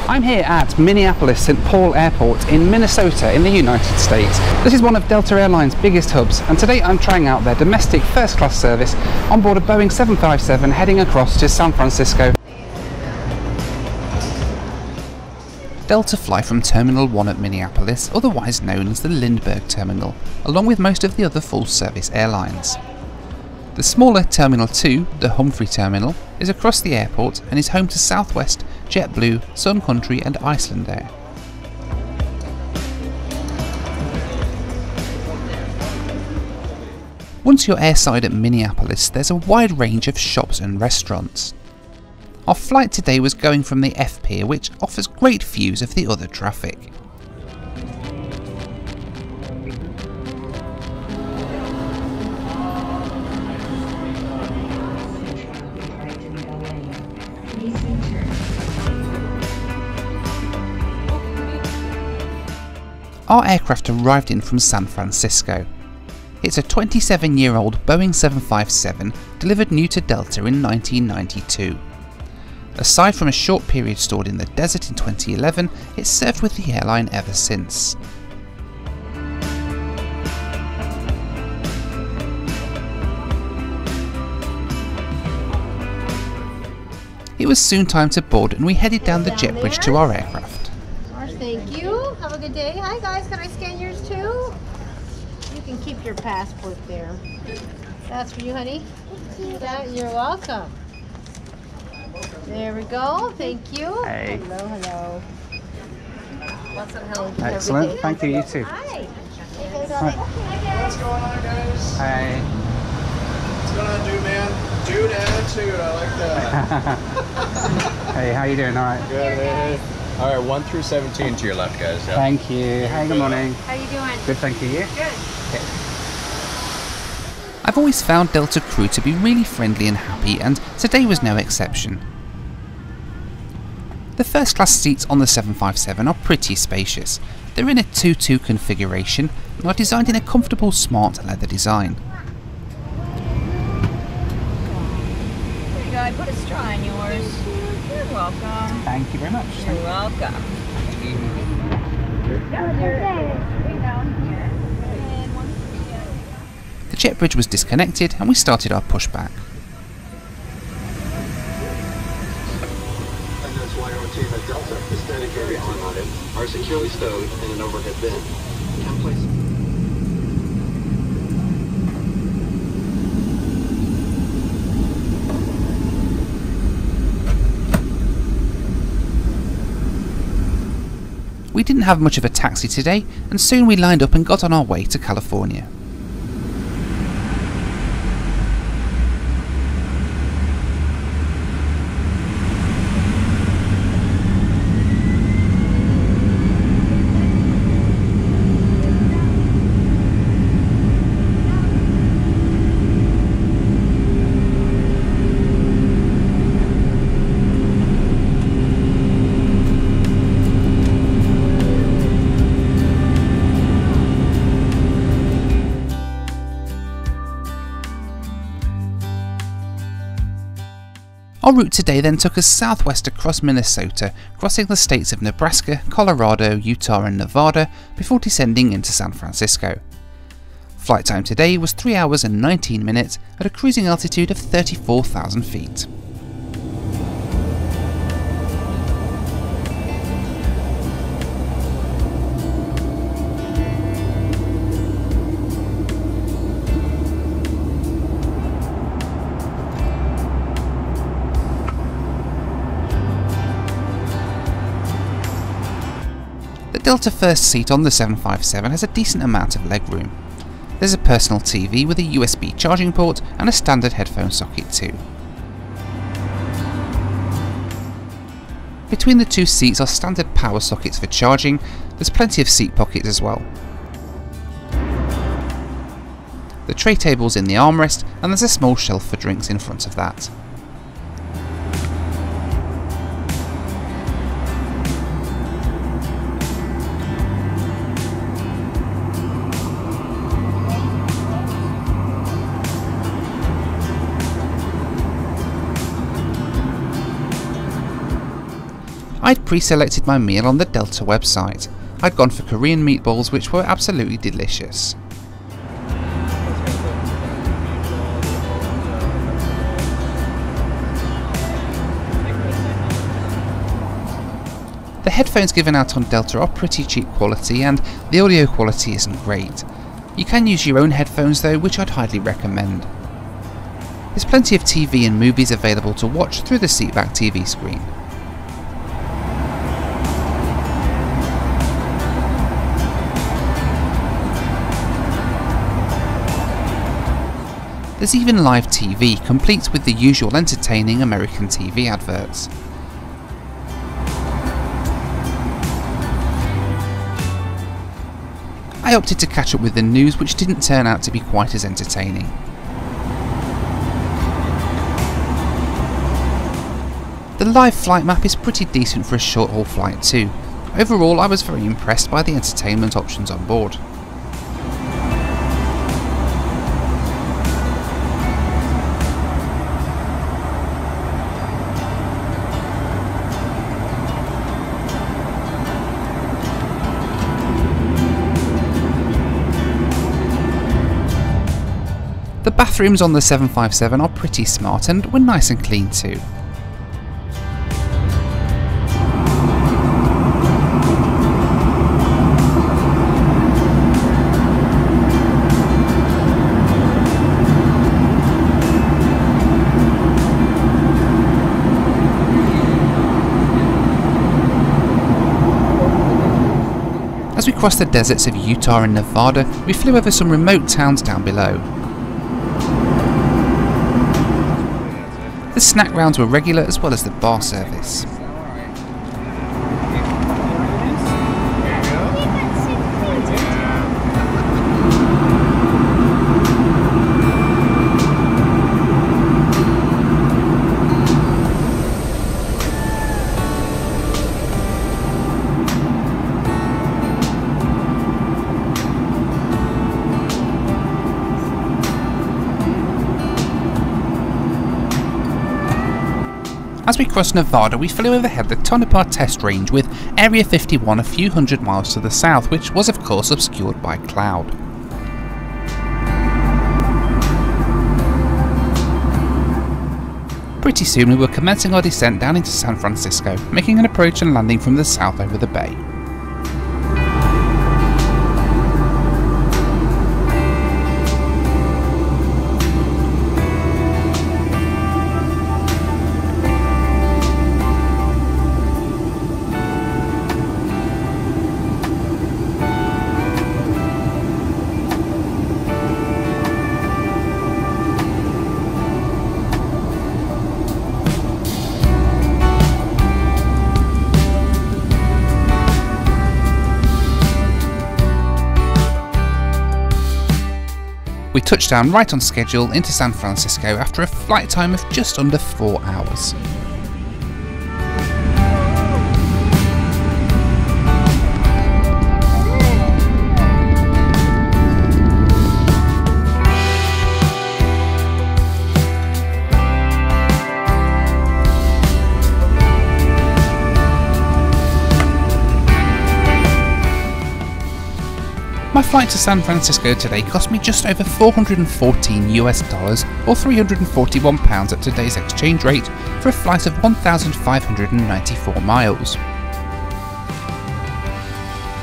I'm here at Minneapolis-St. Paul Airport in Minnesota in the United States. This is one of Delta Airlines' biggest hubs, and today I'm trying out their domestic first-class service on board a Boeing 757 heading across to San Francisco. Delta fly from Terminal 1 at Minneapolis, otherwise known as the Lindbergh Terminal, along with most of the other full-service airlines. The smaller Terminal 2, the Humphrey Terminal, is across the airport and is home to Southwest, JetBlue, Sun Country and Icelandair. Once you're airside at Minneapolis, there's a wide range of shops and restaurants. Our flight today was going from the F Pier, which offers great views of the other traffic. Our aircraft arrived in from San Francisco. It's a 27-year-old Boeing 757 delivered new to Delta in 1992. Aside from a short period stored in the desert in 2011, it's served with the airline ever since. It was soon time to board and we headed down the jet bridge to our aircraft. Thank you. Have a good day. Hi guys, can I scan yours too? You can keep your passport there. That's for you, honey. You're welcome. There we go. Thank you. Hey. Hello, hello. Want some help? Excellent. Thank you. You too. Hi. What's going on, guys? Hey. What's going on, dude, man? Dude attitude, I like that. Hey, how you doing? All right. Good, hey. All right, 1 through 17 to your left, guys. Yeah. Thank you. Hey, good morning. How you doing? Good, thank you. You? Good. Okay. I've always found Delta crew to be really friendly and happy, and today was no exception. The first class seats on the 757 are pretty spacious. They're in a 2-2 configuration and are designed in a comfortable smart leather design. There you go, I put a straw in yours. You're welcome. Thank you very much. You're welcome. The jet bridge was disconnected and we started our pushback. Team at Delta is standing very on it, are securely stowed in an overhead bin. We didn't have much of a taxi today, and soon we lined up and got on our way to California. Our route today then took us southwest across Minnesota, crossing the states of Nebraska, Colorado, Utah and Nevada before descending into San Francisco. Flight time today was 3 hours and 19 minutes at a cruising altitude of 34,000 feet. The Delta first seat on the 757 has a decent amount of legroom. There's a personal TV with a USB charging port and a standard headphone socket too. Between the two seats are standard power sockets for charging. There's plenty of seat pockets as well. The tray table's in the armrest and there's a small shelf for drinks in front of that. I'd pre-selected my meal on the Delta website. I'd gone for Korean meatballs, which were absolutely delicious. The headphones given out on Delta are pretty cheap quality and the audio quality isn't great. You can use your own headphones though, which I'd highly recommend. There's plenty of TV and movies available to watch through the seatback TV screen. There's even live TV, complete with the usual entertaining American TV adverts. I opted to catch up with the news, which didn't turn out to be quite as entertaining. The live flight map is pretty decent for a short haul flight too. Overall, I was very impressed by the entertainment options on board. The bathrooms on the 757 are pretty smart and were nice and clean too. As we crossed the deserts of Utah and Nevada, we flew over some remote towns down below. The snack rounds were regular as well as the bar service. As we crossed Nevada, we flew overhead the Tonopah Test Range with Area 51 a few hundred miles to the south, which was of course obscured by cloud. Pretty soon we were commencing our descent down into San Francisco, making an approach and landing from the south over the bay. We touched down right on schedule into San Francisco after a flight time of just under 4 hours. My flight to San Francisco today cost me just over $414 US or £341 at today's exchange rate for a flight of 1,594 miles.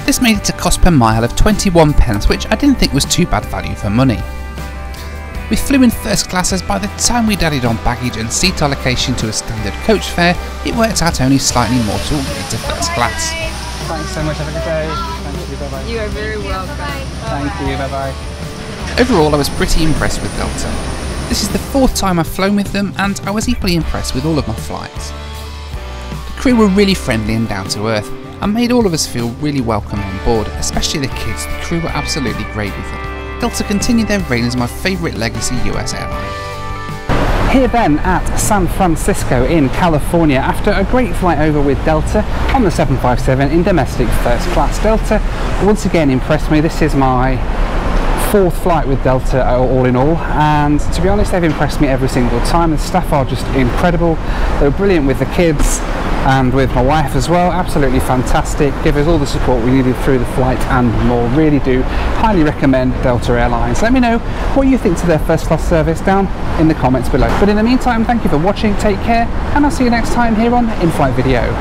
This made it a cost per mile of 21 pence, which I didn't think was too bad value for money. We flew in first class, as by the time we'd added on baggage and seat allocation to a standard coach fare, it worked out only slightly more to upgrade to first class. Thanks so much, have a good day. Thank you, bye-bye. You are very welcome. Thank you, bye-bye. Overall, I was pretty impressed with Delta. This is the 4th time I've flown with them, and I was equally impressed with all of my flights. The crew were really friendly and down to earth, and made all of us feel really welcome on board, especially the kids. The crew were absolutely great with them. Delta continue their reign as my favourite legacy US airline. Here then at San Francisco in California, after a great flight over with Delta on the 757 in domestic first class. Delta once again impressed me. This is my 4th flight with Delta all in all, and to be honest, they've impressed me every single time. The staff are just incredible. They were brilliant with the kids. and with my wife as well. Absolutely fantastic, give us all the support we needed through the flight and more. Really do highly recommend Delta Airlines. Let me know what you think to their first class service down in the comments below. But in the meantime, thank you for watching, take care, and I'll see you next time here on In-Flight Video.